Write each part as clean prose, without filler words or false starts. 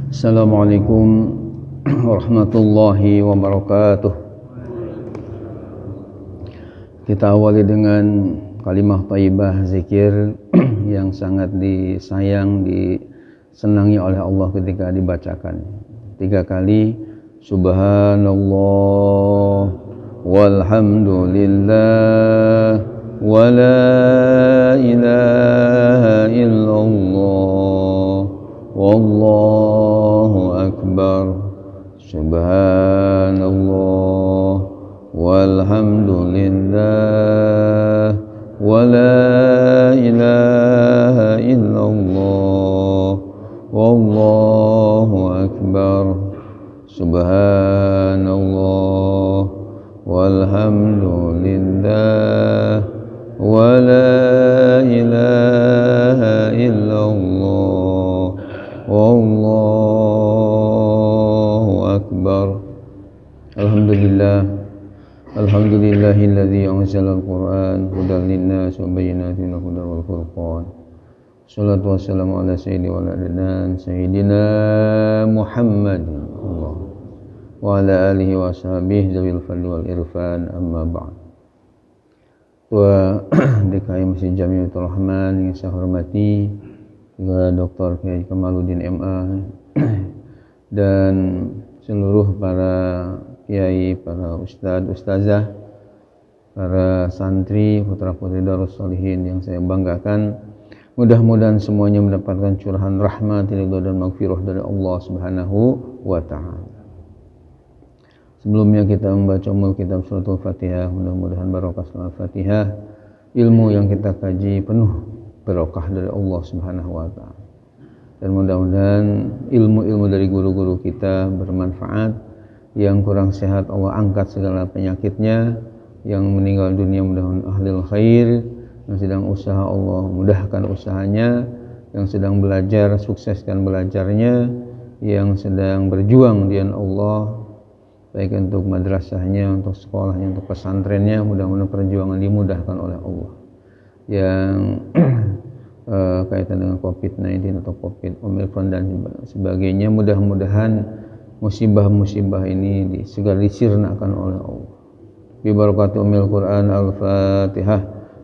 Assalamualaikum warahmatullahi wabarakatuh. Kita awali dengan kalimah thayyibah zikir yang sangat disayang, disenangi oleh Allah ketika dibacakan 3 kali. Subhanallah walhamdulillah wa la ilaha illallah wallahu akbar. Subhanallah walhamdulillah wa la ilaha illallah wallahu akbar. Subhanallah walhamdulillah wa la ilaha illallah wallahu akbar. Alhamdulillahilladzi anzala al-Qur'an hudan linnas wa bayyinatin minal huda wal furqan. Shalatu wassalamu ala sayyidina Muhammadin wa ala alihi wa sahbihi zawil fadli wal irfan, amma ba'd. Ketua DKI Masjid Jamiatul Rahman yang saya hormati, juga Dr. Kiai Kamaluddin MA dan seluruh para kiai, para ustadz, ustazah, para santri, putra-putri Darus Shalihin yang saya banggakan. Mudah-mudahan semuanya mendapatkan curahan rahmat, ridha dan maghfirah dari Allah Subhanahu wa taala. Sebelumnya kita membaca kitab suratul Fatihah, mudah-mudahan barokah surat Fatihah, ilmu yang kita kaji penuh barokah dari Allah Subhanahu wa taala. Dan mudah-mudahan ilmu-ilmu dari guru-guru kita bermanfaat. Yang kurang sehat Allah angkat segala penyakitnya, yang meninggal dunia mudah-mudahan ahlil khair, yang sedang usaha Allah mudahkan usahanya, yang sedang belajar sukseskan belajarnya, yang sedang berjuang di jalan Allah baik untuk madrasahnya, untuk sekolahnya, untuk pesantrennya, mudah-mudahan perjuangan dimudahkan oleh Allah. Yang kaitan dengan COVID-19 atau COVID Omicron dan sebagainya, mudah-mudahan musibah-musibah ini segera disirnakan oleh Allah. Bi barakati Ummil Quran. Al-Fatihah.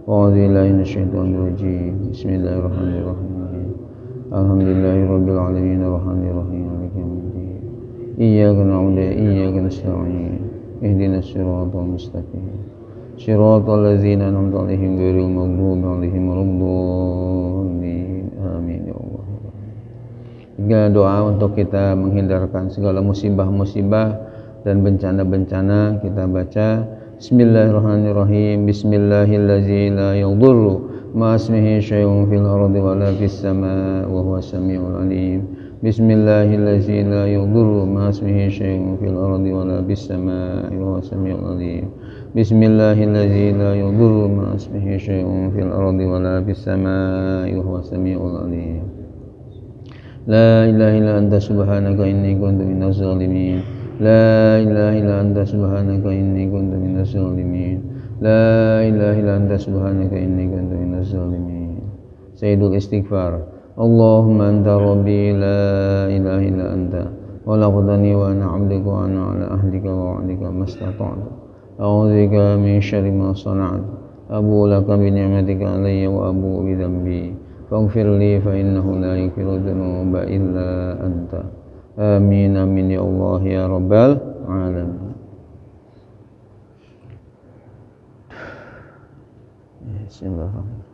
Wa'udzubillahi minasyaitonir rajim. Bismillahirrahmanirrahim. Alhamdulillahirabbil alamin arrahmanir rahim maliki yaumiddin. Iyyaka na'budu wa iyyaka nasta'in. Ihdinas siratal mustaqim. Shiratal ladzina an'amta 'alaihim ghairil maghdubi 'alaihim waladdallin. Amin ya Allah. Juga doa untuk kita menghindarkan segala musibah-musibah dan bencana-bencana. Kita baca Bismillahirrahmanirrahim. Bismillahilladzi la yadurru ma ismihi syai'un fil ardi wa la fis samaa'i wa huwas samiul alim. Bismillahilladzi la yadurru ma ismihi syai'un fil ardi wa la fis samaa'i wa huwas samiul alim. Bismillahilladzi la yadurru ma ismihi syai'un fil ardi wa la fis samaa'i wa huwas samiul alim. La ilaha illa anta subhanaka inni kuntu minaz zalimin. La ilaha illa anta subhanaka inni kuntu minaz zalimin. La ilaha illa anta subhanaka inni kuntu minaz zalimin. Sayyidul istighfar. Allahumma anta rabbi la ilaha illa anta khalaqtani wa ana 'abduka wa ana 'ala ahdika wa wa'dika mastata'tu. A'udzubika min syarri ma sana'tu. Abu laka bi ni'matika 'alayya wa abu bi dhanbi. Faghfir li fa innahu la yaghfiru dzunuba illa anta. Amin amin ya Allah ya rabbal alamin. Bismillahirrahmanirrahim.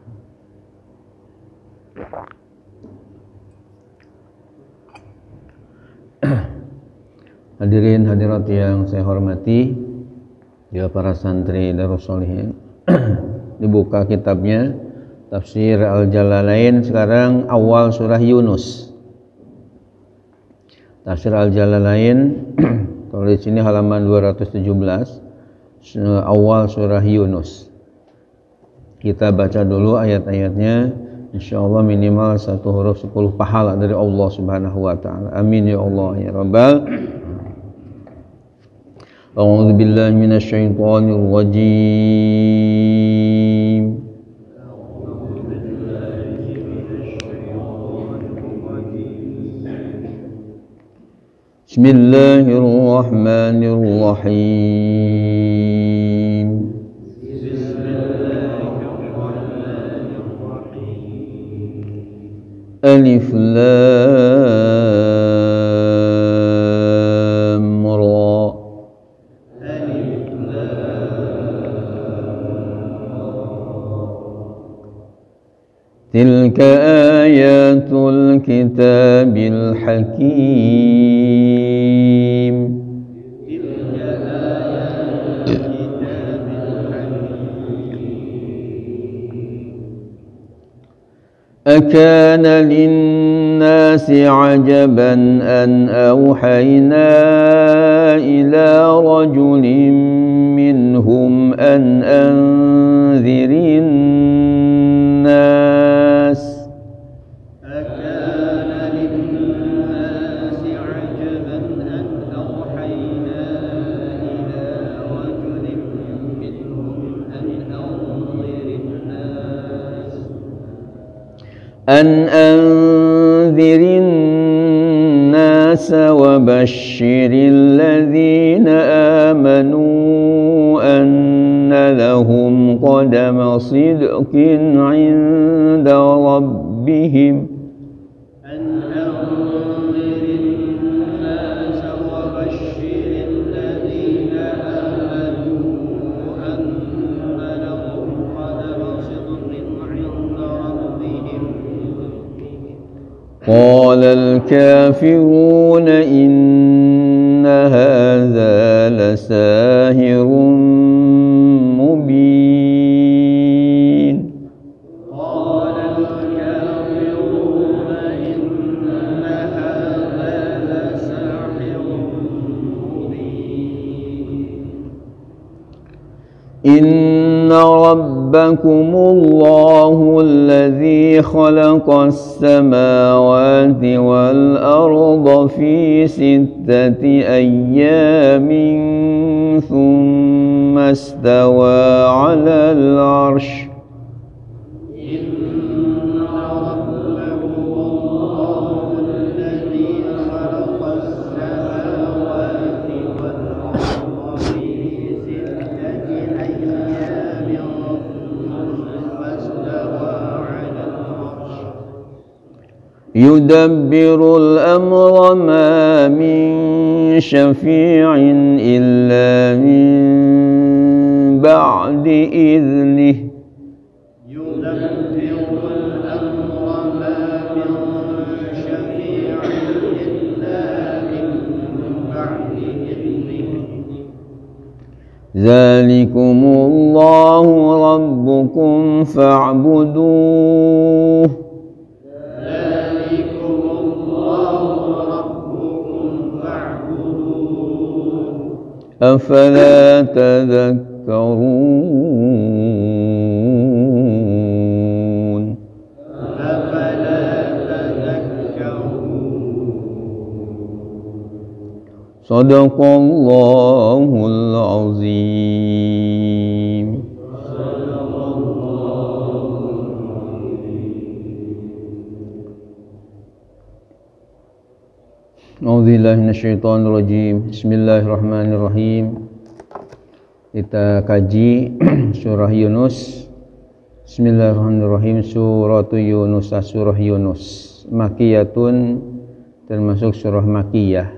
Hadirin hadirat yang saya hormati, ya para santri Darus Shalihin. Dibuka kitabnya Tafsir Al-Jalalain, sekarang awal surah Yunus. Tafsir Al-Jalalain kalau di sini halaman 217, awal surah Yunus. Kita baca dulu ayat-ayatnya, insyaallah minimal 1 huruf 10 pahala dari Allah Subhanahu wa taala. Amin ya Allah ya rabbal. A'udzu billahi minasyaitonir rajim. Bismillahirrahmanirrahim. Alif Lam Ra. Tilka ayatul kitabil hakim. أكان للناس عجبا أن أوحينا إلى رجل منهم أن أنذر الناس أكان للناس عجبا أن أوحينا إلى رجل منهم أن أنذر الناس أن أنذر الناس وبشر الذين آمنوا أن لهم قدم صدق عند ربهم أن أنذر الناس وبشر الذين آمنوا أن لهم قدم صدق عند ربهم قال الكافرون إن هذا لساحر مبين قال الكافرون إن هذا لساحر مبين إن ربكم الله الذي خلق السماوات والأرض في 6 أيام ثم استوى على العرش يدبر الأمر ما من شفيع إلا من بعد إذنه يدبر الأمر ما من شفيع إلا من بعد إذنه ذلكم الله ربكم فاعبدوه أفلا تذكرون صدق الله العظيم. A'udzubillahi minasyaitonirrajim. Bismillahirrahmanirrahim. Kita kaji surah Yunus. Bismillahirrahmanirrahim. Surah Yunus, surah Yunus Makiyatun, termasuk surah Makiyah.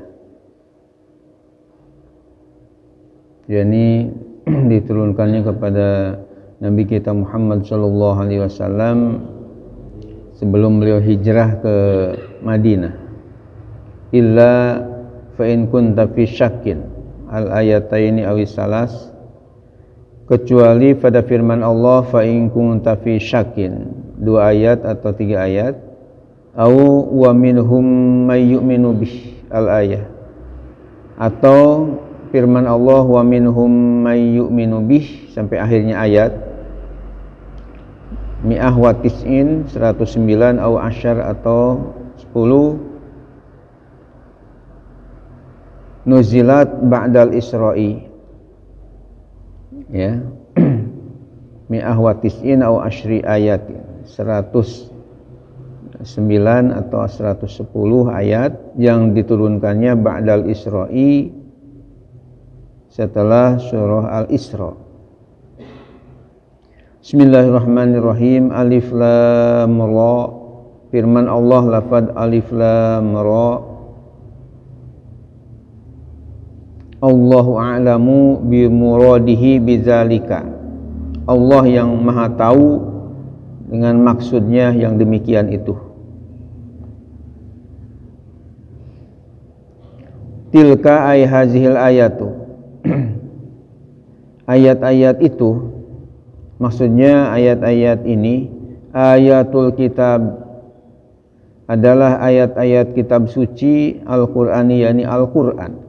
Yani diturunkannya kepada Nabi kita Muhammad sallallahu alaihi wasallam sebelum beliau hijrah ke Madinah. Illa fa in kunta fi syakkin al ayataini awis salas, kecuali pada firman Allah fa in kunta fi syakkin, 2 ayat atau 3 ayat, au wa minhum may yu'minu bih al ayah, atau firman Allah wa minhum may yu'minu bih sampai akhirnya ayat mi'ah wa tis'in 109 au asyar atau 10 nuzilat ba'dal Isra'i, ya. Mi'ah wa tis'in au asyri ayat, 100 atau 110 ayat yang diturunkannya ba'dal Isra'i, setelah surah Al-Isra. Bismillahirrahmanirrahim. Alif lam ra. Firman Allah, lafaz alif lam ra. Allahu a'lamu bi muradihi bidzalika. Allah yang maha tahu dengan maksudnya yang demikian itu. Tilka ay hazihil ayatu. Ayat-ayat itu, maksudnya ayat-ayat ini, ayatul kitab, adalah ayat-ayat kitab suci Al-Qur'ani, yakni Al-Qur'an.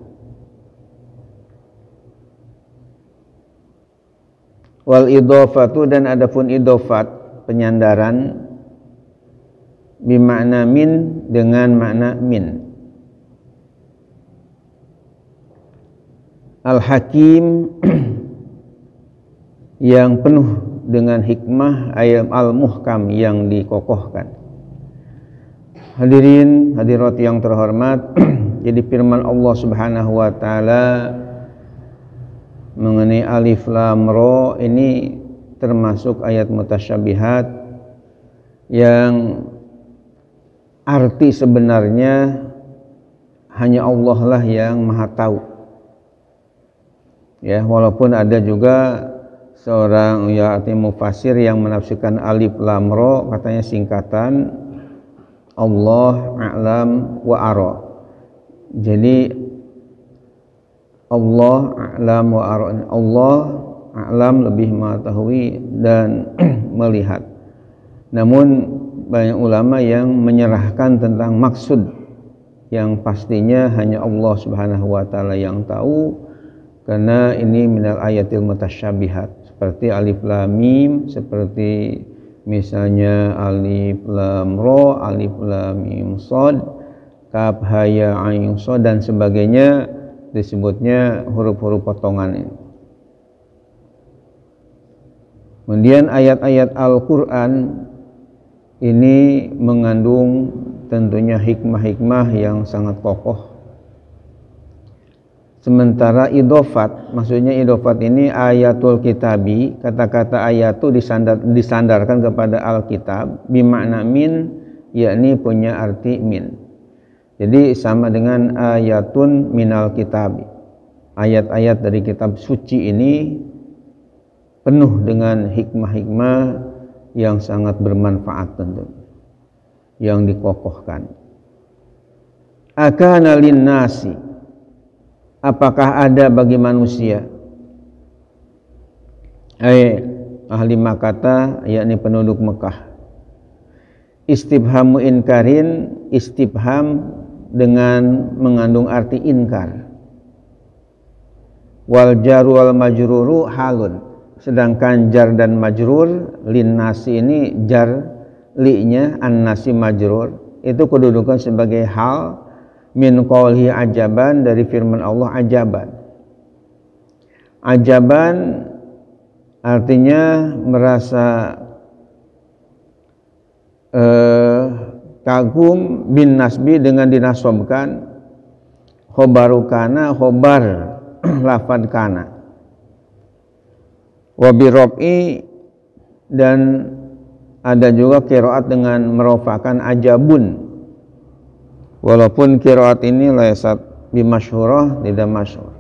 Wal idhofatu, dan adapun idhofat, penyandaran, bimakna min, dengan makna min. Al-Hakim, yang penuh dengan hikmah, ayat al-muhkam, yang dikokohkan. Hadirin hadirat yang terhormat, jadi firman Allah Subhanahu wa taala mengenai alif lam ra ini termasuk ayat mutasyabihat yang arti sebenarnya hanya Allah lah yang maha tahu. Ya, walaupun ada juga seorang mufassir yang menafsirkan alif lam ra, katanya singkatan Allah a'lam wa ara. Jadi Allah a'lam wa ara, Allah a'lam lebih mengetahui dan melihat. Namun banyak ulama yang menyerahkan tentang maksud yang pastinya hanya Allah Subhanahu wa taala yang tahu, karena ini minal ayatil mutasyabihat, seperti alif lam mim, seperti misalnya alif lam ra, alif lam mim shad, kaf ha ya ain shad dan sebagainya, disebutnya huruf-huruf potongan ini. Kemudian ayat-ayat Al-Qur'an ini mengandung tentunya hikmah-hikmah yang sangat kokoh. Sementara idhofat, maksudnya idhofat ini ayatul kitabi, kata-kata ayat itu disandarkan kepada Alkitab, bimakna min, yakni punya arti min. Jadi sama dengan ayatun minal kitabi. Ayat-ayat dari kitab suci ini penuh dengan hikmah-hikmah yang sangat bermanfaat tentu, yang dikokohkan. Akana linnasi, apakah ada bagi manusia, ahli Makkah, yakni penduduk Mekah. Istifhamu inkarin, istifham dengan mengandung arti inkar. Wal jaru wal majruru halun, sedangkan jar dan majrur linnasi ini jar li-nya an-nasi majrur itu kedudukan sebagai hal min qawlihi ajaban, dari firman Allah ajaban. Ajaban artinya merasa kagum, bin nasbi dengan dinasobkan, khobaru kana, khobar lafad kana, wabirobi, dan ada juga qiraat dengan merofakan ajabun, walaupun qiraat ini laysat bimasyhurah, tidak masyhur.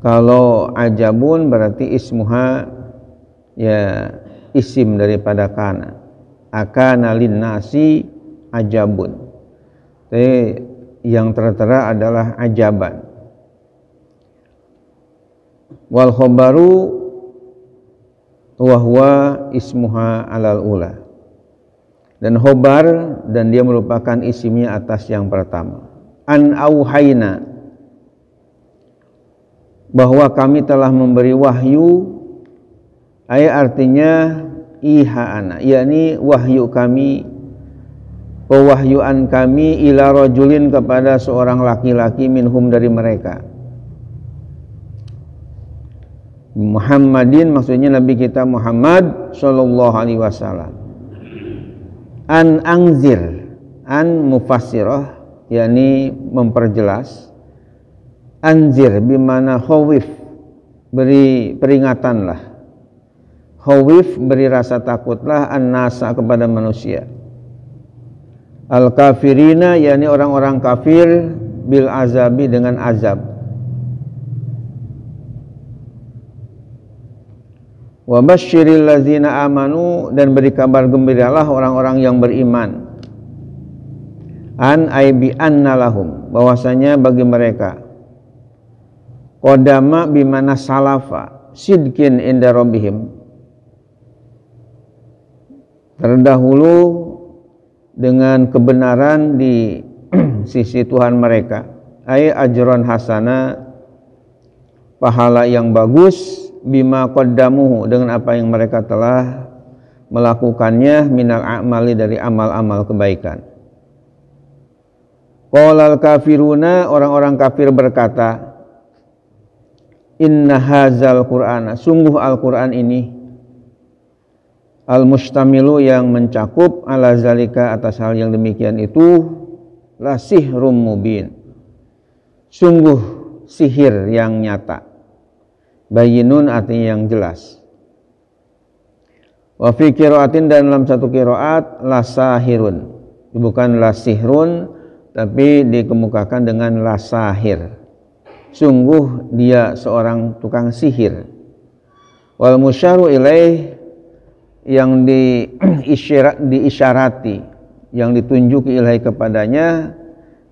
Kalau ajabun berarti ismuha, ya isim daripada kana. Akana linnasi ajabun. Jadi yang tertera adalah ajaban. Wal khobaru wahwa ismuha alal ula. Dan khobar, dan dia merupakan isimnya atas yang pertama. An auhayna, bahwa kami telah memberi wahyu, artinya iha'ana, yakni wahyu kami, pewahyuan kami, ila rajulin, kepada seorang laki-laki, minhum, dari mereka. Muhammadin, maksudnya Nabi kita Muhammad sallallahu alaihi wasallam. An angzir, an mufassirah, yakni memperjelas. Anzir bimana khawif, beri peringatanlah. Khawif, beri rasa takutlah, an-nasa, kepada manusia. Al-kafirina, yakni orang-orang kafir, bil azabi, dengan azab. Wa basyiril ladzina amanu, dan beri kabar gembiralah orang-orang yang beriman. An aibi anna lahum, bahwasanya bagi mereka qadama bimana salafa sidkin inda rabbihim, terdahulu dengan kebenaran di sisi Tuhan mereka, ay ajron hasana, pahala yang bagus, bima qaddamuhu, dengan apa yang mereka telah melakukannya, minal a'mali, dari amal-amal kebaikan. Qalal kafiruna, orang-orang kafir berkata, inna hazal qur'ana, sungguh Al-Qur'an ini, al-mustamilu, yang mencakup, ala zalika, atas hal yang demikian itu, la sihrum mubin, sungguh sihir yang nyata. Bayinun, artinya yang jelas. Wa fi qiraatin, dan dalam satu qiraat, la sahirun, bukan la sihrun, tapi dikemukakan dengan la sahir, sungguh dia seorang tukang sihir. Wal musyaru ilaih, yang diisyarati, yang ditunjuki ilahi kepadanya,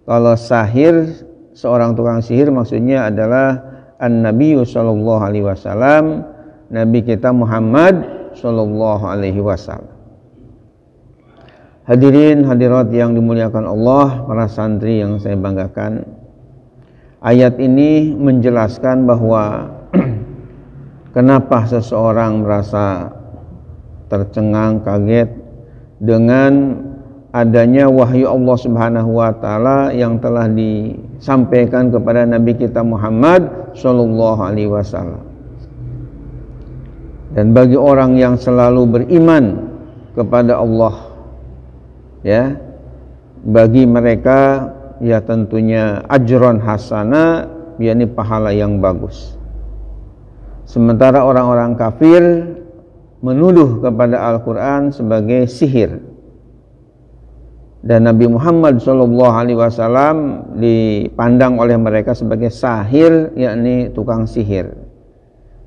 kalau sahir, seorang tukang sihir, maksudnya adalah an-nabiyyu sallallahu alaihi wasallam, Nabi kita Muhammad sallallahu alaihi wasallam. Hadirin hadirat yang dimuliakan Allah, para santri yang saya banggakan, ayat ini menjelaskan bahwa kenapa seseorang merasa tercengang, kaget dengan adanya wahyu Allah Subhanahu wa taala yang telah disampaikan kepada Nabi kita Muhammad sallallahu alaihi wasallam. Dan bagi orang yang selalu beriman kepada Allah, ya, bagi mereka ya tentunya ajron hasana, yakni pahala yang bagus. Sementara orang-orang kafir menuduh kepada Al-Quran sebagai sihir, dan Nabi Muhammad SAW dipandang oleh mereka sebagai sahir, yakni tukang sihir.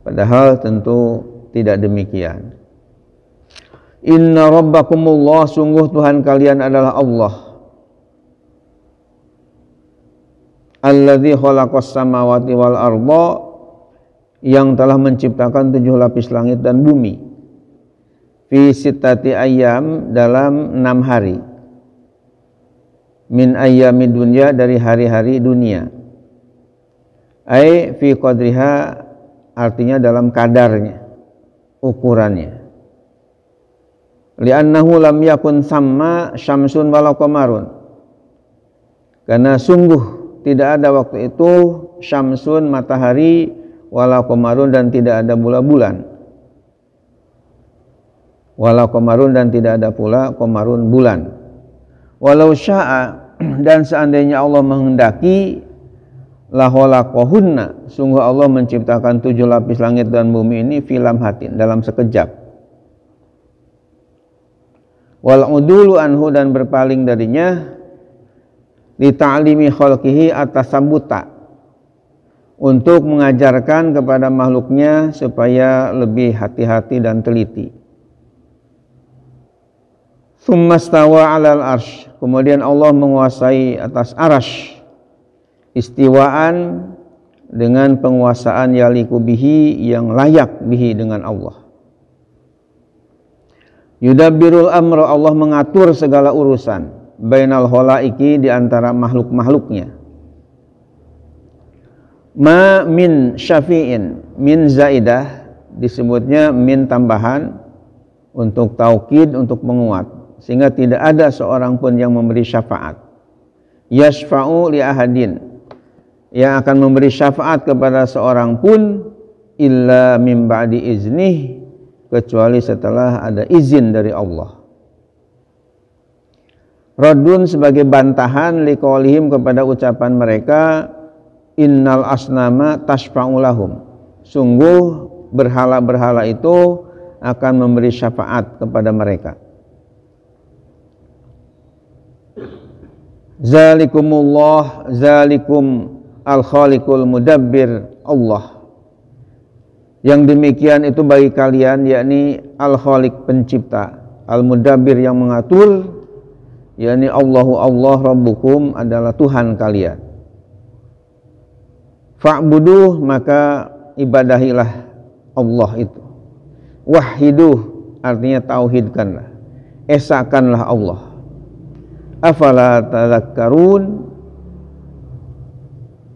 Padahal tentu tidak demikian. Inna rabbakumullah, sungguh Tuhan kalian adalah Allah, alladzi khalaqas samawati wal arda, yang telah menciptakan 7 lapis langit dan bumi, fi sittati ayyam, dalam 6 hari, min ayyamid dunya, dari hari-hari dunia, ai fi qadriha, artinya dalam kadarnya, ukurannya. Li'annahu lam yakun samma syamsun wala qamarun, karena sungguh tidak ada waktu itu syamsun, matahari, wala qamarun, dan tidak ada bulan. Wala qamarun, dan tidak ada pula qamarun, bulan. Walau sya'a, dan seandainya Allah menghendaki, la khalaqahunna, sungguh Allah menciptakan 7 lapis langit dan bumi ini filam hatin, dalam sekejap. Wal udulu anhu, dan berpaling darinya, li ta'limi khalqihi, atas sambuta, untuk mengajarkan kepada makhluknya supaya lebih hati-hati dan teliti. Tsummastawa 'alal arsy, kemudian Allah menguasai atas arsy, istiwaan, dengan penguasaan yaliku bihi, yang layak bihi, dengan Allah. Yudabbirul amra, Allah mengatur segala urusan, bainal khalaiki, di antara makhluk-makhluknya. Ma min syafi'in, min zaidah, disebutnya min tambahan untuk taukid, untuk menguat, sehingga tidak ada seorang pun yang memberi syafaat. Yashfa'u li ahadin, yang akan memberi syafaat kepada seorang pun, illa min ba'di iznih, kecuali setelah ada izin dari Allah. Radun sebagai bantahan liqaulihim kepada ucapan mereka, innal asnama tashfa'u lahum. Sungguh berhala-berhala itu akan memberi syafaat kepada mereka. Zalikumullah, zalikum al-khaliqul mudabbir Allah. Yang demikian itu bagi kalian, yakni al-khaliq pencipta, al-mudabbir yang mengatur, yakni Allahu Allah rabbukum adalah Tuhan kalian. Fa'buduh, maka ibadahilah Allah itu. Wahiduh, artinya tauhidkanlah, esakanlah Allah. Afala tadhakkarun,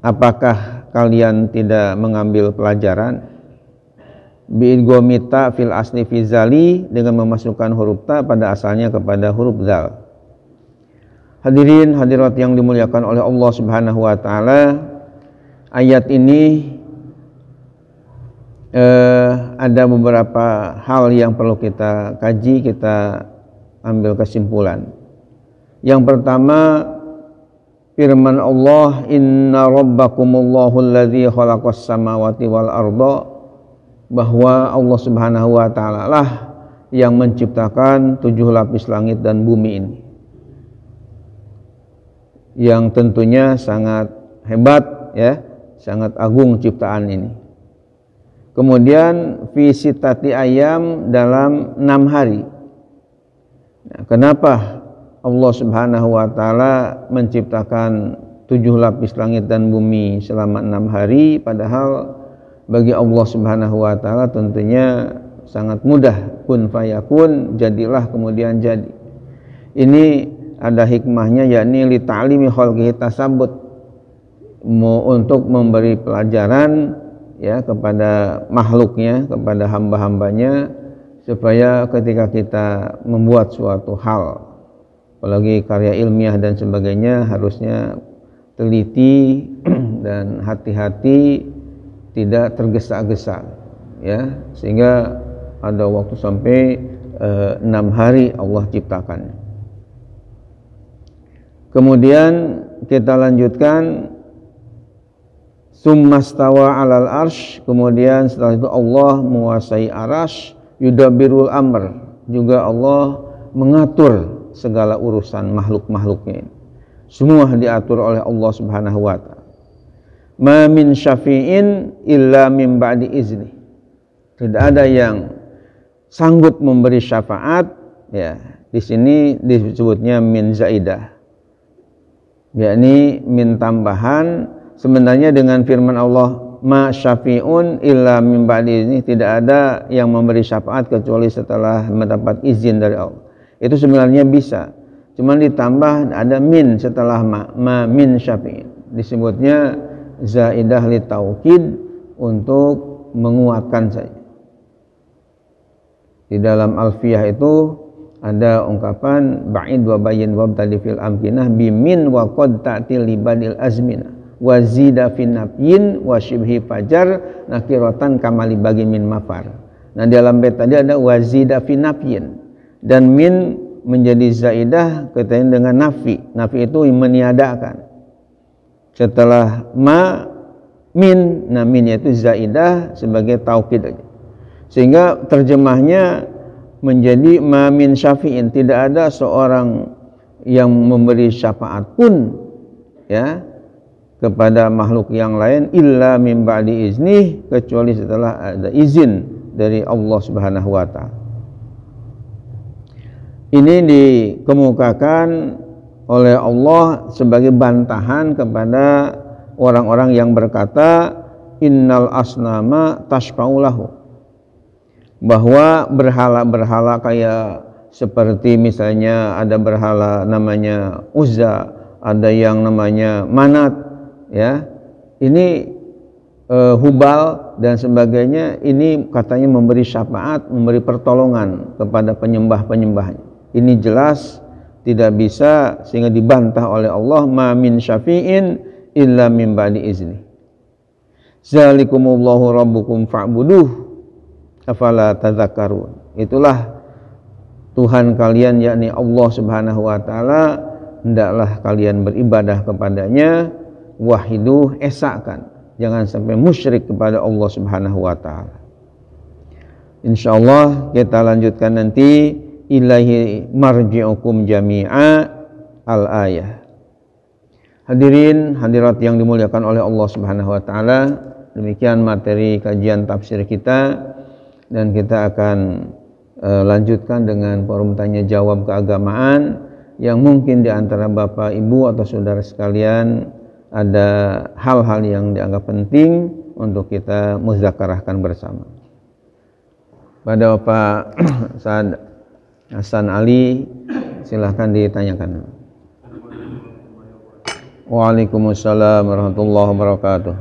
apakah kalian tidak mengambil pelajaran? Bi'idghamita fil asli fi zali, dengan memasukkan huruf ta pada asalnya kepada huruf zal. Hadirin hadirat yang dimuliakan oleh Allah Subhanahu wa taala, ayat ini ada beberapa hal yang perlu kita kaji, kita ambil kesimpulan. Yang pertama, firman Allah, inna rabbakumullahu alladzi khalaqas samawati wal arda, bahwa Allah Subhanahu wa taala lah yang menciptakan 7 lapis langit dan bumi ini, yang tentunya sangat hebat ya, sangat agung ciptaan ini. Kemudian fi sitati ayam, dalam 6 hari. Nah, kenapa Allah Subhanahu wa taala menciptakan 7 lapis langit dan bumi selama 6 hari, padahal bagi Allah Subhanahu wa taala tentunya sangat mudah, kun fayakun, jadilah kemudian jadi. Ini ada hikmahnya, yakni li ta'limi khalqihi tasabbut, untuk memberi pelajaran ya kepada makhluknya, kepada hamba-hambanya, supaya ketika kita membuat suatu hal, apalagi karya ilmiah dan sebagainya, harusnya teliti dan hati-hati, tidak tergesa-gesa ya, sehingga ada waktu sampai 6 hari Allah ciptakan. Kemudian kita lanjutkan, summastawa alal arsh, kemudian setelah itu Allah menguasai arasy, yudabbirul amr, juga Allah mengatur segala urusan makhluk-makhluknya. Semua diatur oleh Allah Subhanahu wa taala. Ma min syafi'in illa min ba'di izni. Tidak ada yang sanggup memberi syafaat ya. Di sini disebutnya min zaidah, yakni min tambahan. Sebenarnya dengan firman Allah ma syafi'un illa min ba'di izni, tidak ada yang memberi syafaat kecuali setelah mendapat izin dari Allah. Itu sebenarnya bisa, cuman ditambah ada min setelah ma min syafi'in, disebutnya zaidah li taukid, untuk menguatkan saja. Di dalam alfiyah itu ada ungkapan ba'id wa bayyin wa btadi fil amkinah bimin wa qad ta'til libadil azminah wa zida fin nafyin wa shibhi fajar nakiratan kamali bagi min mafar. Nah, di dalam bait tadi ada wa zida fin nafyin, dan min menjadi zaidah katanya dengan nafi. Nafi itu meniadakan. Setelah ma min, nah minnya itu zaidah sebagai taukid aja. Sehingga terjemahnya menjadi ma min syafi'in, tidak ada seorang yang memberi syafaat pun ya kepada makhluk yang lain illa min ba'di izni, kecuali setelah ada izin dari Allah Subhanahu wa taala. Ini dikemukakan oleh Allah sebagai bantahan kepada orang-orang yang berkata innal asnama tashfa'u lahu, bahwa berhala-berhala kayak seperti misalnya ada berhala namanya Uzza, ada yang namanya Manat ya, ini Hubal dan sebagainya, ini katanya memberi syafaat, memberi pertolongan kepada penyembah-penyembahnya. Ini jelas tidak bisa, sehingga dibantah oleh Allah, ma min syafi'in illa min ba'di izni. Zalikumullahu rabbukum fa'buduh afala tadhakkarun. Itulah Tuhan kalian, yakni Allah Subhanahu wa taala, hendaklah kalian beribadah kepadanya, wahiduh, esakkan, jangan sampai musyrik kepada Allah Subhanahu wa taala. Insyaallah kita lanjutkan nanti, ilaihi marji'ukum jami'a al-ayah. Hadirin hadirat yang dimuliakan oleh Allah Subhanahu wa taala, demikian materi kajian tafsir kita, dan kita akan lanjutkan dengan forum tanya jawab keagamaan yang mungkin di antara Bapak, Ibu atau saudara sekalian ada hal-hal yang dianggap penting untuk kita muzakarahkan bersama. Pada Bapak Saad Hasan Ali, silahkan ditanyakan. Waalaikumsalam warahmatullahi wabarakatuh.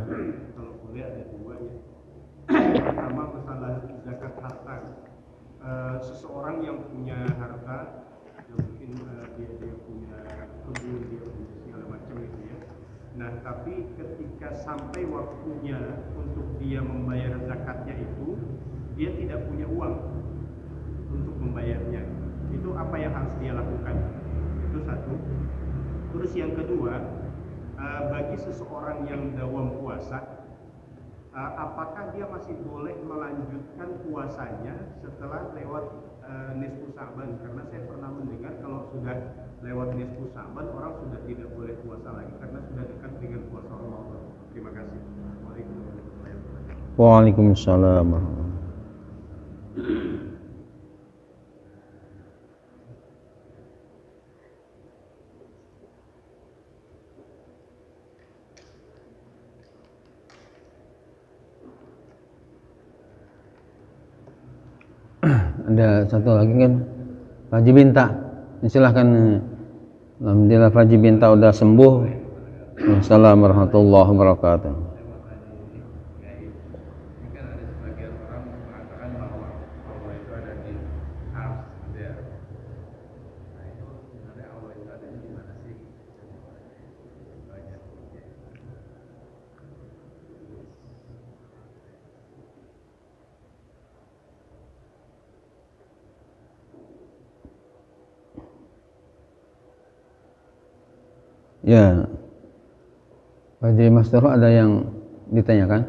Seseorang yang punya harta, mungkin dia punya kebun, dia punya segala macam gitu ya. Nah, tapi ketika sampai waktunya untuk dia membayar zakatnya itu, dia tidak punya uang untuk membayarnya. Itu apa yang harus dia lakukan? Itu satu. Terus yang kedua, bagi seseorang yang dawam puasa, apakah dia masih boleh melanjutkan puasanya setelah lewat nisfu Sa'ban? Karena saya pernah mendengar kalau sudah lewat nisfu Sa'ban, orang sudah tidak boleh puasa lagi karena sudah dekat dengan puasa Ramadan. Terima kasih. Waalaikumsalam. Ada satu lagi kan, Pak Haji Binta, silahkan. Alhamdulillah Pak Haji Binta udah sembuh. Wassalamualaikum warahmatullahi wabarakatuh. Ya, Pak Haji Master, ada yang ditanyakan?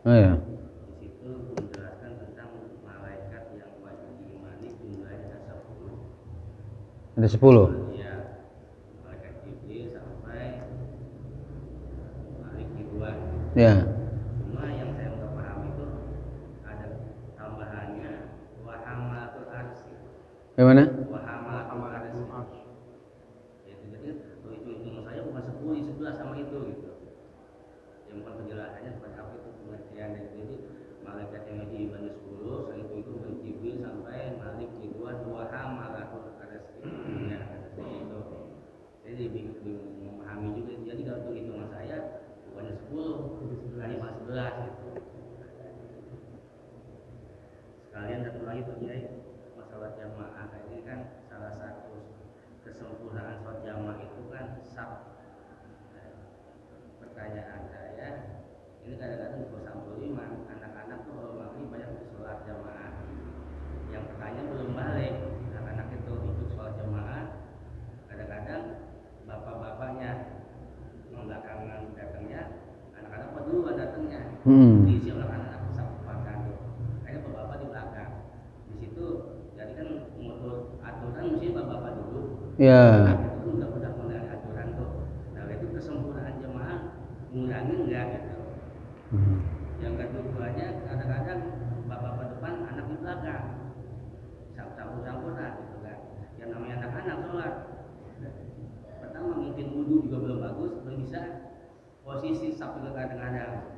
Oh ya. Di situ menjelaskan tentang malaikat yang wajib diimani jumlahnya ada 10. Ada 10. Ya, malaikat Jibril sampai Malik Ridwan. Ya. Cuma yang saya nggak paham itu ada tambahannya wahamatul arsy. Bagaimana? Wahamatul arsy. Jadi hitung saya bukan 10, 11 sama itu gitu. Yang bukan penjelasannya seperti apa itu pengertian dari jadi malaikat yang diimani 10, selain itu Jibril sampai Malik Ridwan wahamatul arsy. Ya, itu. Jadi memahami juga. Jadi kalau hitungan saya bukannya 10, hanya 11 gitu. Sekalian satu lagi terkait masalah jamaah, ini kan salah satu kesempurnaan sholat jamaah itu kan sab. Pertanyaan saya, ini kadang-kadang di Samsul Iman, anak-anak tuh kalau maghrib banyak sholat jamaah. Yang pertanyaan belum balik, anak-anak itu ikut sholat jamaah, kadang-kadang bapak-bapaknya membelakangan datangnya, anak-anak apa duluan datangnya, diisi anak-anak sampaikan tuh, akhirnya bapak-bapak di belakang. Di situ jadi kan menurut aturan mesti bapak-bapak dulu. Ya. Itu udah mulai aturan tuh. Nah itu kesempurnaan jemaah ngurangin enggak gitu. Yang keduanya kadang-kadang bapak-bapak depan, anak di belakang, campur-campuran gitu kan. Yang namanya anak-anak sholat, pertama mungkin wudhu juga belum bagus, belum bisa posisi sap juga kadang-kadang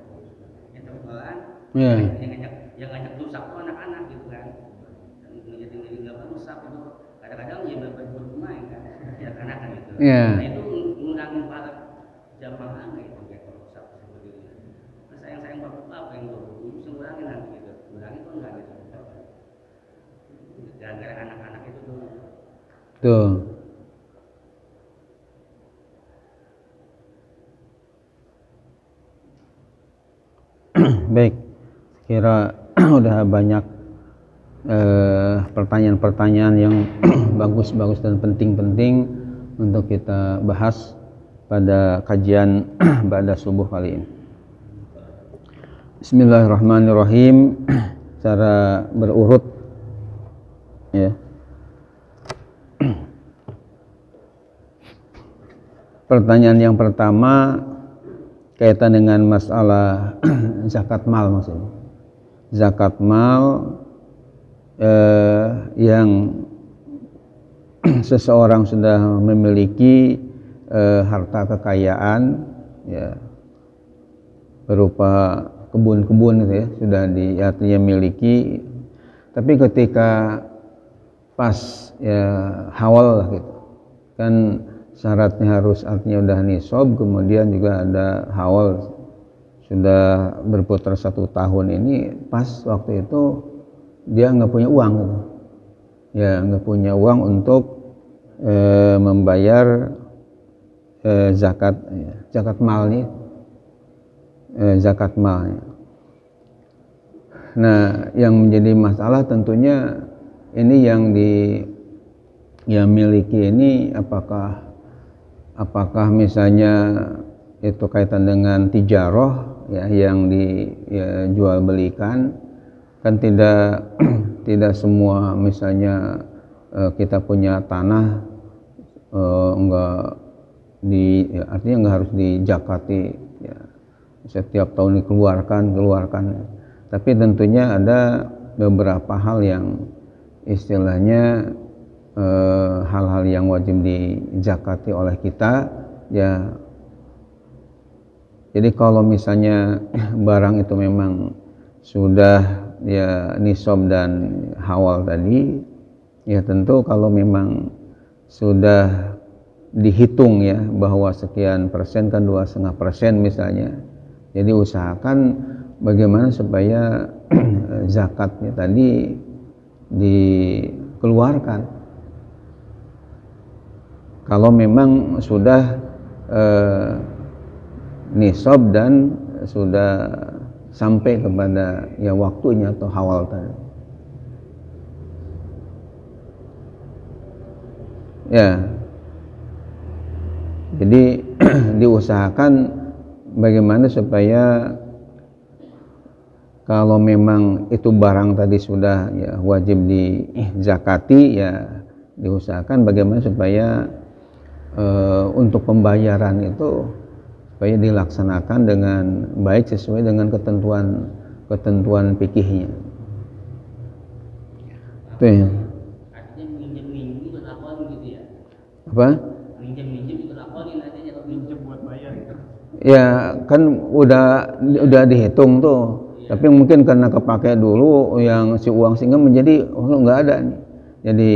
yang terpelan, yang ngajak tuh sap tuh anak-anak gitu kan. Dan menjadi nggak bagus sap itu kadang-kadang ya bermain kan, ya anak-anak gitu. Nah itu ngurangin para jamaah nggak itu kayak kalau sap seperti itu. Nah sayang bapak yang bisa ngurangin nanti gitu, ngurangin kok enggak gitu. Gara-gara anak-anak itu tuh. Tuh. Baik, kira udah banyak pertanyaan-pertanyaan yang bagus-bagus dan penting-penting untuk kita bahas pada kajian ba'da subuh kali ini. Bismillahirrahmanirrahim. Cara berurut ya. Pertanyaan yang pertama kaitan dengan masalah zakat mal maksudnya. Zakat mal yang seseorang sudah memiliki harta kekayaan ya berupa kebun-kebun gitu ya, sudah artinya miliki, tapi ketika pas ya hawal lah gitu kan, syaratnya harus artinya udah nisab, kemudian juga ada hawal sudah berputar 1 tahun. Ini pas waktu itu dia nggak punya uang gitu. Ya nggak punya uang untuk membayar zakat malnya, zakat malnya. Nah yang menjadi masalah tentunya ini yang miliki ini apakah misalnya itu kaitan dengan tijarah ya, yang dijual belikan kan, tidak semua misalnya kita punya tanah artinya nggak harus dijakati ya, setiap tahun dikeluarkan, tapi tentunya ada beberapa hal yang istilahnya hal-hal yang wajib dijakati oleh kita ya. Jadi kalau misalnya barang itu memang sudah ya nisab dan hawal tadi ya, tentu kalau memang sudah dihitung ya bahwa sekian persen kan 2,5% misalnya, jadi usahakan bagaimana supaya zakatnya tadi dikeluarkan kalau memang sudah nisab dan sudah sampai kepada ya waktunya atau hawal tadi. Ya, jadi diusahakan bagaimana supaya kalau memang itu barang tadi sudah ya wajib dizakati ya, diusahakan bagaimana supaya untuk pembayaran itu supaya dilaksanakan dengan baik sesuai dengan ketentuan fikihnya. Itu ya. Artinya minjem juga laporin gitu ya? Apa? Minjem juga laporin artinya, kalau minjem buat bayar gitu. Ya kan udah dihitung tuh, tapi mungkin karena kepake dulu yang si uang sehingga menjadi nggak ada nih. Jadi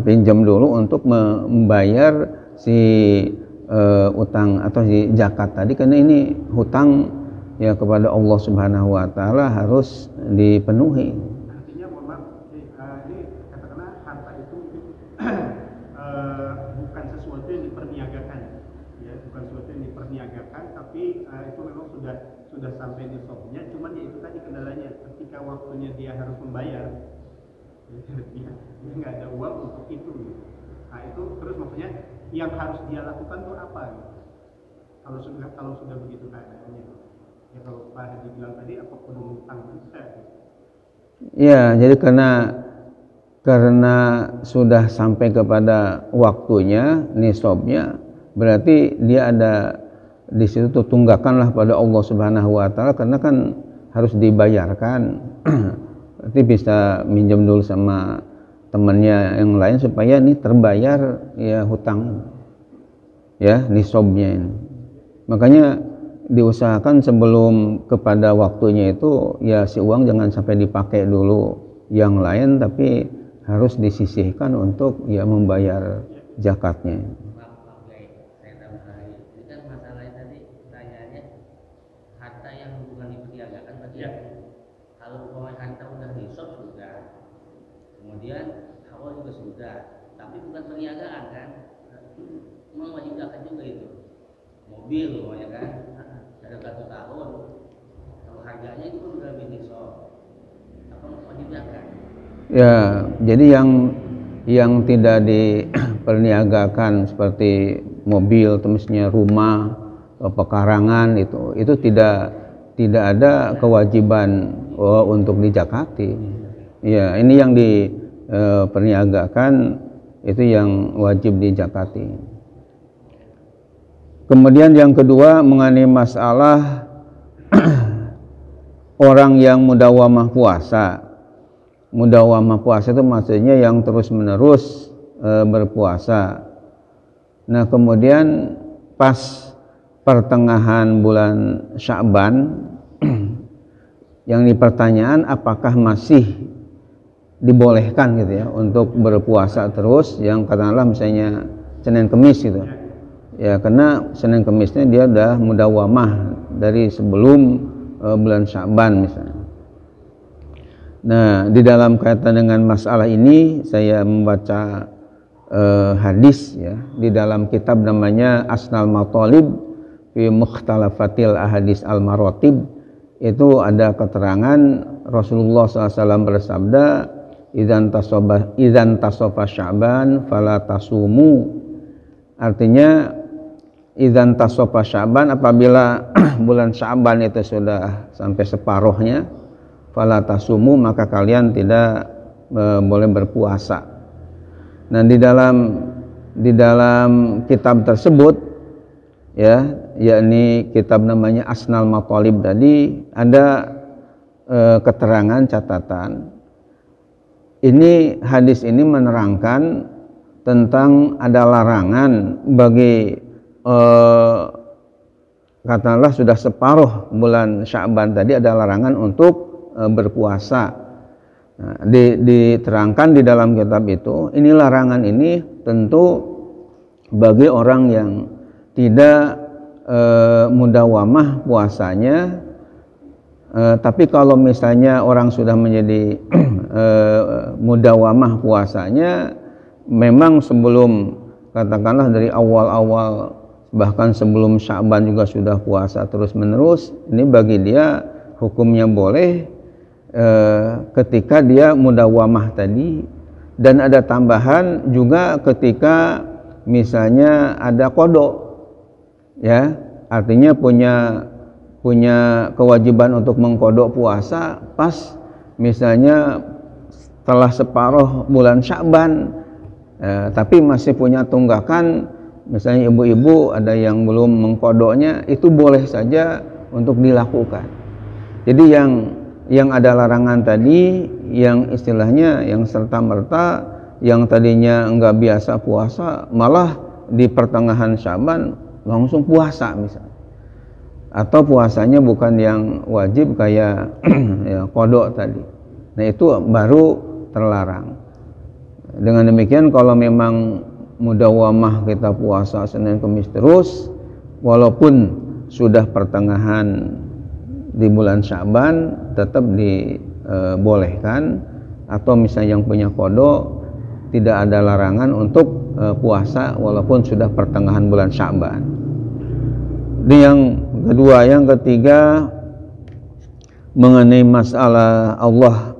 pinjam dulu untuk membayar si utang atau si zakat tadi, karena ini hutang ya kepada Allah Subhanahu wa taala harus dipenuhi. Artinya mohon maaf, ini katakanlah harta itu bukan sesuatu yang diperniagakan ya, bukan sesuatu yang diperniagakan, tapi itu memang sudah sampai di nisabnya, cuman ya itu tadi kendalanya ketika waktunya dia harus membayar dia nggak ada uang untuk itu gitu. Nah itu terus maksudnya yang harus dia lakukan tuh apa gitu? Kalau sudah begitu keadaannya ya, kalau Pak Haji bilang tadi apa perlu utang bisa gitu. Ya, jadi karena sudah sampai kepada waktunya nisabnya, berarti dia ada di situ tuh tunggakanlah pada Allah Subhanahu wa taala, karena kan harus dibayarkan. Berarti bisa minjem dulu sama temannya yang lain supaya ini terbayar ya hutang ya nisabnya ini. Makanya diusahakan sebelum kepada waktunya itu ya si uang jangan sampai dipakai dulu yang lain, tapi harus disisihkan untuk ya membayar zakatnya. Saya tambah lagi. Ini kan masalahnya tadi pertanyaannya harta yang bukan diperniagakan berarti ya. Kalau harta udah nisab sudah, kemudian awal juga sudah, tapi bukan perniagaan kan, memang wajib zakat juga itu. Mobil ya kan, ada 1 tahun, kalau harganya itu kan udah lebih nisab, apa wajib zakat? Ya, jadi yang tidak diperniagakan seperti mobil, misalnya rumah, pekarangan itu tidak ada kewajiban untuk dizakati. Ya, ini yang diperniagakan itu yang wajib dizakati. Kemudian yang kedua mengenai masalah orang yang mudawamah puasa. Mudawamah puasa itu maksudnya yang terus-menerus berpuasa. Nah, kemudian pas pertengahan bulan Sya'ban yang dipertanyaan apakah masih dibolehkan gitu ya untuk berpuasa terus, yang katakanlah misalnya Senin Kemis gitu. Ya, karena Senin Kemisnya dia udah mudawamah dari sebelum bulan Sya'ban misalnya. Nah, di dalam kaitan dengan masalah ini saya membaca hadis ya di dalam kitab namanya Asnal Matalib fi Mukhtalafatil Ahadis Al-Maratib. Itu ada keterangan Rasulullah SAW bersabda, idzan tasofa Sya'ban fala tasumu. Artinya idzan tasofa Sya'ban, apabila bulan Sya'ban itu sudah sampai separuhnya, fala tasumu, maka kalian tidak boleh berpuasa. Nah, di dalam kitab tersebut ya, yakni kitab namanya Asnal Matalib tadi, ada keterangan catatan. Ini hadis ini menerangkan tentang ada larangan bagi katakanlah sudah separuh bulan Sya'ban tadi, ada larangan untuk berpuasa. Nah, diterangkan di dalam kitab itu, ini larangan ini tentu bagi orang yang tidak mudawamah puasanya. Tapi kalau misalnya orang sudah menjadi mudawamah puasanya, memang sebelum katakanlah dari awal-awal bahkan sebelum Sya'ban juga sudah puasa terus menerus, ini bagi dia hukumnya boleh ketika dia mudawamah tadi. Dan ada tambahan juga ketika misalnya ada qada ya, artinya punya kewajiban untuk mengqada puasa pas misalnya setelah separuh bulan Sya'ban, tapi masih punya tunggakan, misalnya ibu-ibu ada yang belum mengqadanya, itu boleh saja untuk dilakukan. Jadi yang ada larangan tadi, yang istilahnya yang serta-merta, yang tadinya enggak biasa puasa, malah di pertengahan Sya'ban langsung puasa misalnya. Atau puasanya bukan yang wajib kayak ya, qada tadi. Nah, itu baru terlarang. Dengan demikian, kalau memang mudawamah kita puasa Senin Kemis terus, walaupun sudah pertengahan di bulan Sya'ban, tetap dibolehkan. Atau misalnya yang punya qada, tidak ada larangan untuk puasa walaupun sudah pertengahan bulan Sya'ban. Ini yang kedua. Yang ketiga mengenai masalah Allah.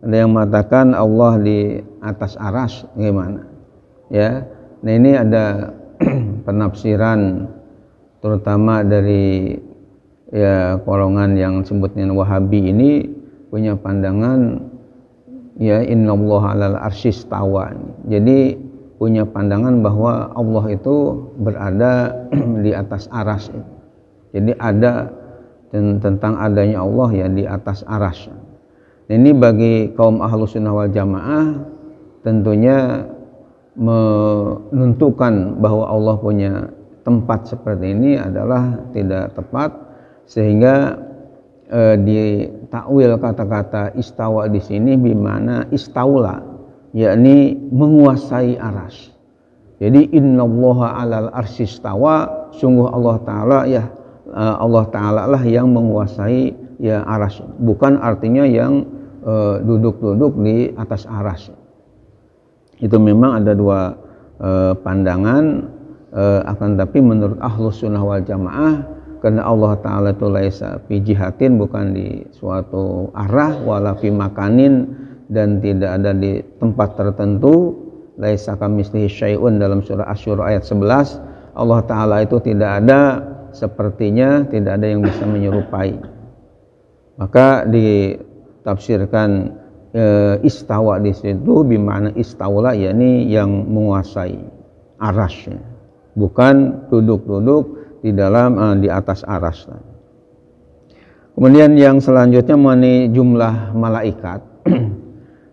Ada yang mengatakan Allah di atas arsy, gimana ya? Nah, ini ada penafsiran terutama dari ya golongan yang sebutnya Wahabi ini, punya pandangan ya innallaha 'alal arsy istawa. Jadi punya pandangan bahwa Allah itu berada di atas arsy. Jadi ada tentang adanya Allah ya di atas arsy. Nah, ini bagi kaum Ahlussunnah wal Jamaah tentunya menentukan bahwa Allah punya tempat seperti ini adalah tidak tepat, sehingga ditakwil kata-kata istawa di sini bimana istaula, yakni menguasai arsy. Jadi innallaha 'alal arsy istawa, sungguh Allah Ta'ala ya, Allah Ta'ala lah yang menguasai ya arsy, bukan artinya yang duduk-duduk di atas arsy. Itu memang ada dua pandangan, akan tapi menurut Ahlussunnah wal Jamaah, karena Allah Ta'ala itu laisa fi jihatin, bukan di suatu arah, wala fi makanin, dan tidak ada di tempat tertentu. Laisa kamitslihi syai'un dalam surah Asy-Syura ayat 11. Allah Ta'ala itu tidak ada sepertinya, tidak ada yang bisa menyerupai. Maka ditafsirkan istawa di situ bimana istaula, yakni yang menguasai arasy, bukan duduk-duduk di atas aras. Kemudian yang selanjutnya mengenai jumlah malaikat.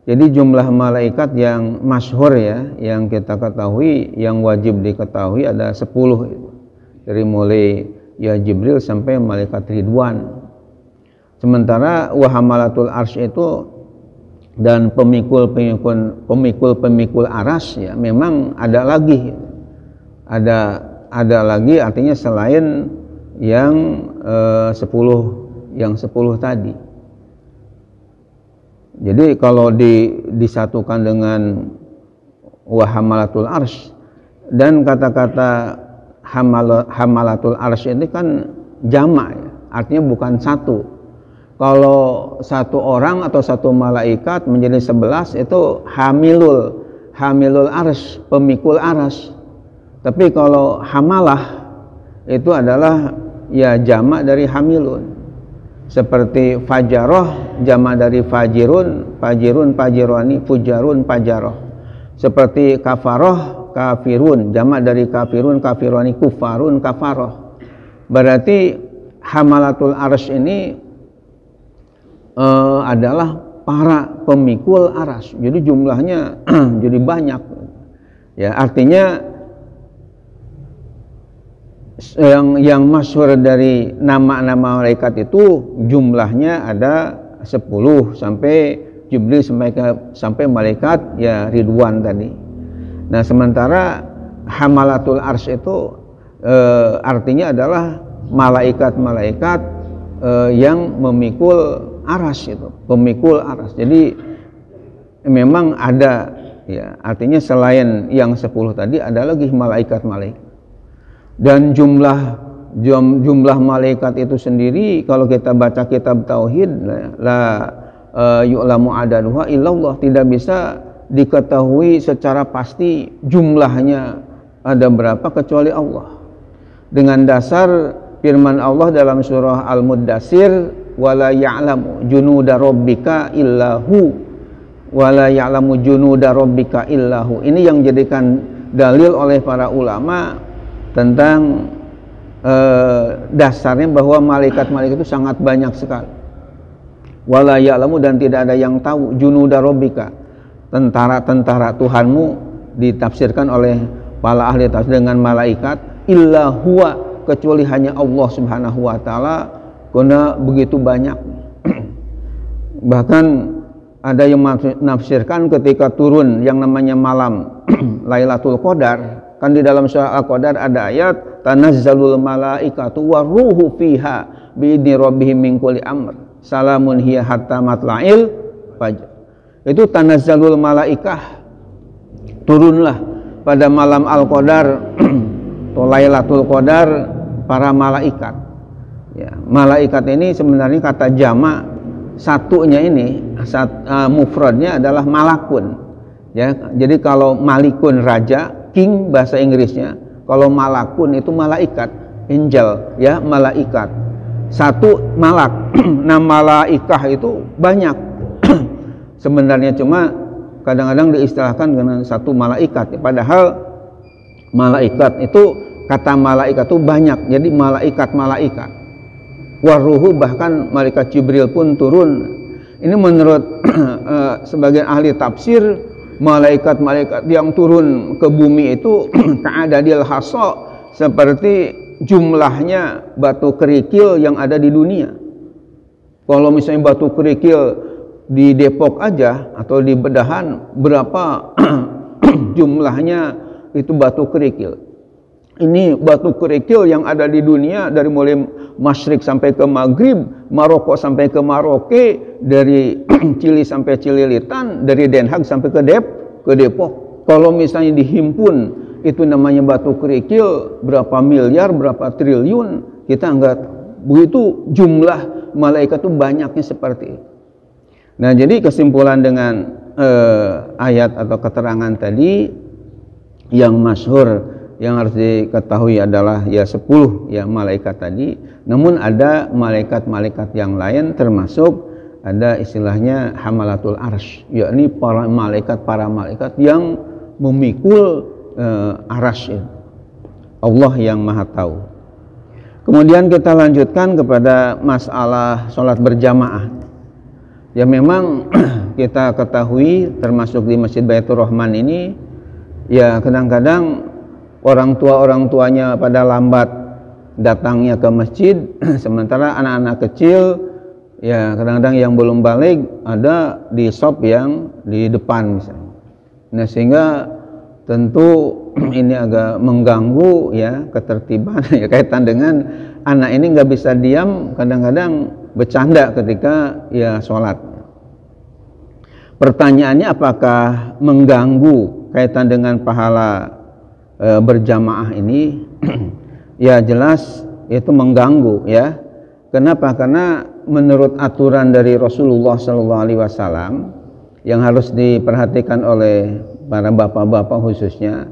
Jadi jumlah malaikat yang masyhur ya, yang kita ketahui, yang wajib diketahui ada 10. Dari mulai ya Jibril sampai malaikat Ridwan. Sementara wahamalatul arsy itu dan pemikul aras ya memang ada lagi. Ada lagi, artinya selain yang 10 tadi. Jadi kalau disatukan dengan wahamalatul arsy, dan kata-kata hamalatul arsy ini kan jamak ya, artinya bukan satu. Kalau satu orang atau satu malaikat menjadi 11 itu hamilul arsy, pemikul arsy. Tapi kalau hamalah itu adalah ya jamak dari hamilun. Seperti fajaroh, jamak dari fajirun, fajirani, fujarun, fajaroh. Seperti kafaroh, kafirun, jamak dari kafirun, kafirani, kufarun, kafaroh. Berarti hamalatul arsy ini adalah para pemikul aras. Jadi jumlahnya jadi banyak. Ya, artinya yang masyhur dari nama-nama malaikat itu jumlahnya ada 10 sampai Jibril sampai malaikat ya Ridwan tadi. Nah, sementara hamalatul arsy itu artinya adalah malaikat-malaikat yang memikul aras itu, pemikul aras. Jadi memang ada ya, artinya selain yang 10 tadi ada lagi malaikat-malaikat. Dan jumlah malaikat itu sendiri kalau kita baca kitab tauhid la yu'lamu adaduha illallah, tidak bisa diketahui secara pasti jumlahnya ada berapa kecuali Allah. Dengan dasar firman Allah dalam surah Al-Muddatsir, wala ya'lamu junuda rabbika illahu, wala ya'lamu junuda rabbika illahu. Ini yang jadikan dalil oleh para ulama tentang dasarnya bahwa malaikat-malaikat itu sangat banyak sekali. Wala ya'lamu, dan tidak ada yang tahu, junuda rabbika, tentara-tentara Tuhanmu, ditafsirkan oleh para ahli tafsir dengan malaikat, illa huwa, kecuali hanya Allah Subhanahu wa taala, karena begitu banyak. Bahkan ada yang menafsirkan ketika turun yang namanya malam Lailatul Qadar, kan di dalam surah Al-Qadar ada ayat tanazzalul malaikatu waruhu fiha biidni rabbihim min kulli amr salamun hiya hatta matla'il fajr. Itu tanazzalul malaikah, turunlah pada malam Al-Qadar atau Lailatul Qadar para malaikat. Ya, malaikat ini sebenarnya kata jamak, satunya ini mufradnya adalah malakun. Ya, jadi kalau malikun raja, king bahasa Inggrisnya, kalau malakun itu malaikat, angel, ya malaikat. Satu malak. Nah, malaikah itu banyak. Sebenarnya cuma kadang-kadang diistilahkan dengan satu malaikat. Padahal malaikat itu, kata malaikat itu banyak. Jadi malaikat-malaikat. Waruhu, bahkan malaikat Jibril pun turun. Ini menurut sebagian ahli tafsir, malaikat-malaikat yang turun ke bumi itu ka'adadil hasa, seperti jumlahnya batu kerikil yang ada di dunia. Kalau misalnya batu kerikil di Depok aja atau di Bedahan, berapa jumlahnya itu batu kerikil. Ini batu kerikil yang ada di dunia, dari mulai Masyrik sampai ke Maghrib, Maroko sampai ke Maroke, dari Chili sampai Cililitan, dari Den Haag sampai ke Depok. Kalau misalnya dihimpun, itu namanya batu kerikil, berapa miliar, berapa triliun, kita enggak begitu jumlah malaikat itu banyaknya seperti itu. Nah, jadi kesimpulan dengan ayat atau keterangan tadi yang masyhur yang harus diketahui adalah ya 10 ya malaikat tadi, namun ada malaikat-malaikat yang lain termasuk ada istilahnya hamalatul arsy, yakni para malaikat yang memikul arsy. Allah yang Maha Tahu. Kemudian kita lanjutkan kepada masalah sholat berjamaah. Ya memang kita ketahui termasuk di Masjid Baitur Rahman ini ya kadang-kadang orang tuanya pada lambat datangnya ke masjid, sementara anak-anak kecil ya kadang-kadang yang belum balik ada di shop yang di depan misalnya. Nah, sehingga tentu ini agak mengganggu ya ketertiban ya kaitan dengan anak ini nggak bisa diam, kadang-kadang bercanda ketika ya sholat. Pertanyaannya apakah mengganggu kaitan dengan pahala berjamaah ini? Ya jelas itu mengganggu ya. Kenapa? Karena menurut aturan dari Rasulullah SAW yang harus diperhatikan oleh para bapak-bapak khususnya,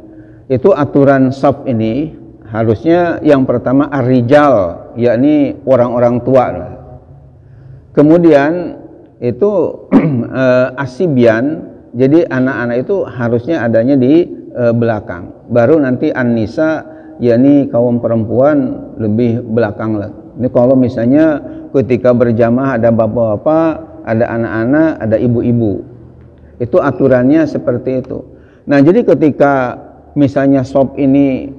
itu aturan shaf ini harusnya yang pertama ar-rijal, yakni orang-orang tua. Kemudian itu asibyan, jadi anak-anak itu harusnya adanya di belakang. Baru nanti an-nisa, yakni kaum perempuan lebih belakang lah. Ini kalau misalnya ketika berjamaah ada bapak-bapak, ada anak-anak, ada ibu-ibu. Itu aturannya seperti itu. Nah, jadi ketika misalnya shop ini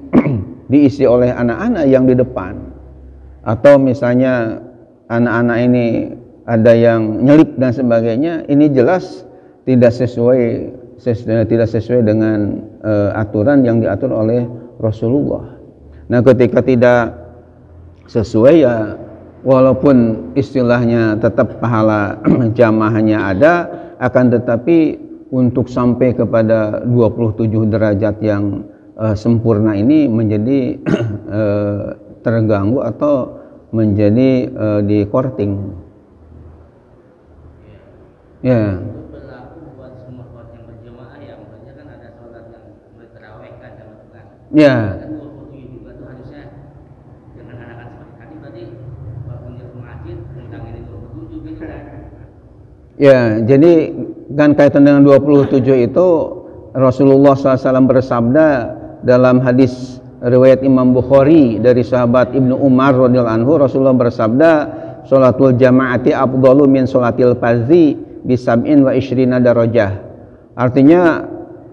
diisi oleh anak-anak yang di depan, atau misalnya anak-anak ini ada yang nyelip dan sebagainya, ini jelas tidak sesuai dengan aturan yang diatur oleh Rasulullah. Nah, ketika tidak sesuai ya walaupun istilahnya tetap pahala jamaahnya ada, akan tetapi untuk sampai kepada 27 derajat yang sempurna ini menjadi terganggu atau menjadi di korting. Ya. Itu berlaku buat semua sholat yang berjamaah ya, maksudnya kan ada sholat yang bertarawih kan, kan? Ya. Kan 27 juga tuh harusnya dengan anak-anak seperti tadi berarti waktu dia ke masjid tentang ini 27 gitu kan? Ya, jadi kan kaitan dengan 27 itu Rasulullah SAW bersabda dalam hadis riwayat Imam Bukhari dari sahabat Ibnu Umar radhiyallahu anhu, Rasulullah bersabda, "Sholatul jama'ati afdalu min sholatil fardhi bisab'in wa ishrina darajah." Artinya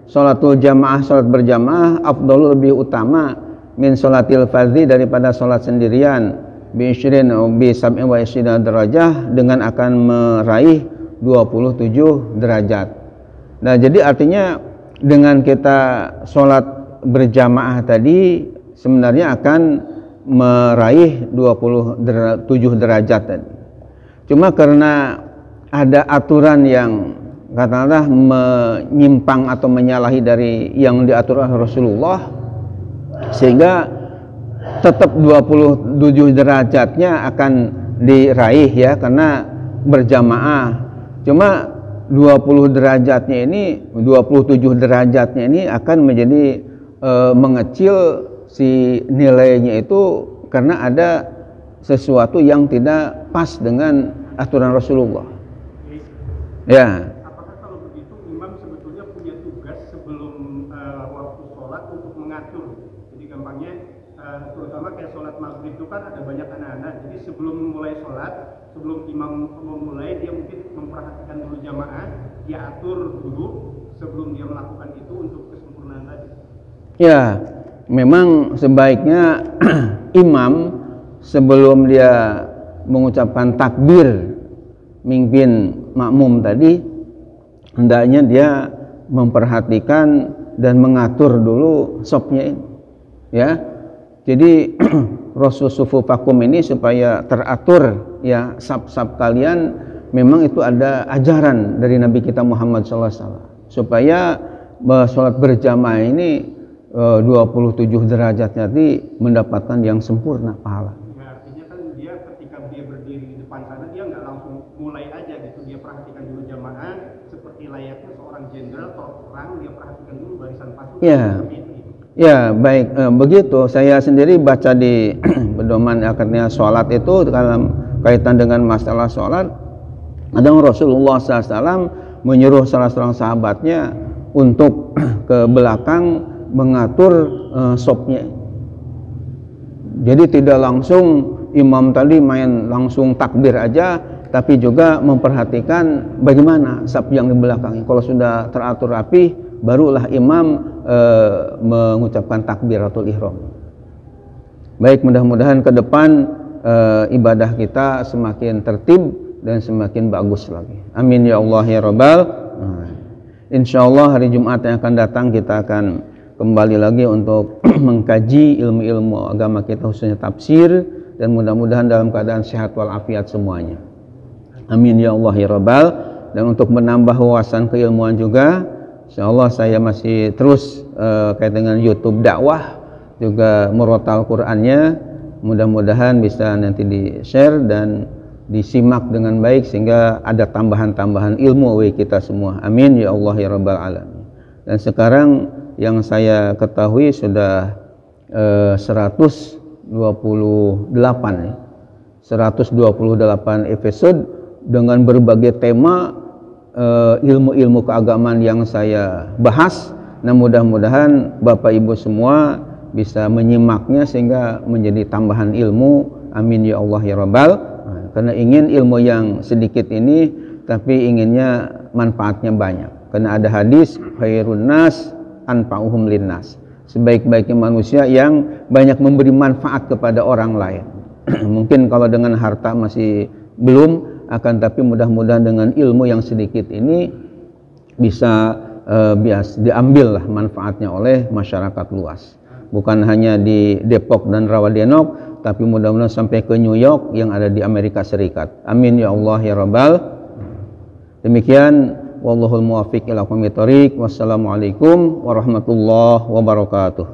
sholatul jamaah, sholat berjamaah afdalu lebih utama min sholatil fardhi daripada sholat sendirian bisab'in wa ishrina darajah dengan akan meraih 27 derajat. Nah, jadi artinya dengan kita sholat berjamaah tadi sebenarnya akan meraih 27 derajat tadi. Cuma karena ada aturan yang katakanlah menyimpang atau menyalahi dari yang diatur oleh Rasulullah, sehingga tetap 27 derajatnya akan diraih ya karena berjamaah. Cuma 27 derajatnya ini akan menjadi mengecil si nilainya itu karena ada sesuatu yang tidak pas dengan aturan Rasulullah. Ya. Apakah kalau begitu imam sebetulnya punya tugas sebelum waktu sholat untuk mengatur? Jadi gampangnya terutama kayak sholat maghrib itu kan ada banyak anak-anak. Jadi sebelum mulai sholat, sebelum imam memulai, dia mungkin memperhatikan dulu jamaah, dia atur dulu sebelum dia melakukan itu untuk kesempurnaan tadi. Ya, memang sebaiknya imam sebelum dia mengucapkan takbir mimpin makmum tadi, hendaknya dia memperhatikan dan mengatur dulu shopnya ini. Ya, jadi Rasul sufufakum ini supaya teratur ya sab-sab kalian, memang itu ada ajaran dari Nabi kita Muhammad SAW supaya sholat berjamaah ini 27 derajat nanti mendapatkan yang sempurna pahala. Nah, artinya kan dia ketika dia berdiri di depan sana, dia nggak langsung mulai aja gitu, dia perhatikan dulu jamaah Ya, baik. Begitu saya sendiri baca di pedoman akadnya sholat itu dalam kaitan dengan masalah sholat, ada Rasulullah SAW menyuruh salah seorang sahabatnya untuk ke belakang mengatur sopnya. Jadi tidak langsung imam tadi main langsung takbir aja, tapi juga memperhatikan bagaimana saf yang di belakang. Kalau sudah teratur rapi, barulah imam mengucapkan takbiratul ihram. Baik, mudah-mudahan ke depan ibadah kita semakin tertib dan semakin bagus lagi. Amin ya Allah ya Rabbal. Insyaallah hari Jumat yang akan datang kita akan kembali lagi untuk mengkaji ilmu-ilmu agama kita, khususnya tafsir, dan mudah-mudahan dalam keadaan sehat walafiat semuanya. Amin ya Allah ya Rabbal. Dan untuk menambah wawasan keilmuan juga, insyaallah saya masih terus kait dengan YouTube dakwah, juga murotal Qur'annya. Mudah-mudahan bisa nanti di-share dan disimak dengan baik sehingga ada tambahan-tambahan ilmu bagi kita semua. Amin ya Allah ya Rabbal alamin. Dan sekarang yang saya ketahui sudah 128 ya. 128 episode dengan berbagai tema ilmu-ilmu keagamaan yang saya bahas. Nah, mudah-mudahan Bapak Ibu semua bisa menyimaknya sehingga menjadi tambahan ilmu. Amin ya Allah ya Rabbal. Karena ingin ilmu yang sedikit ini tapi inginnya manfaatnya banyak. Karena ada hadis khairun nas anfa'uhum linnas. Sebaik-baiknya manusia yang banyak memberi manfaat kepada orang lain. Mungkin kalau dengan harta masih belum, akan tapi mudah-mudahan dengan ilmu yang sedikit ini bisa diambil lah manfaatnya oleh masyarakat luas. Bukan hanya di Depok dan Rawadenok, tapi mudah-mudahan sampai ke New York yang ada di Amerika Serikat. Amin ya Allah ya Rabbal. Demikian, wallahul muwaffiq ila aqwamit thoriq. Wassalamualaikum warahmatullahi wabarakatuh.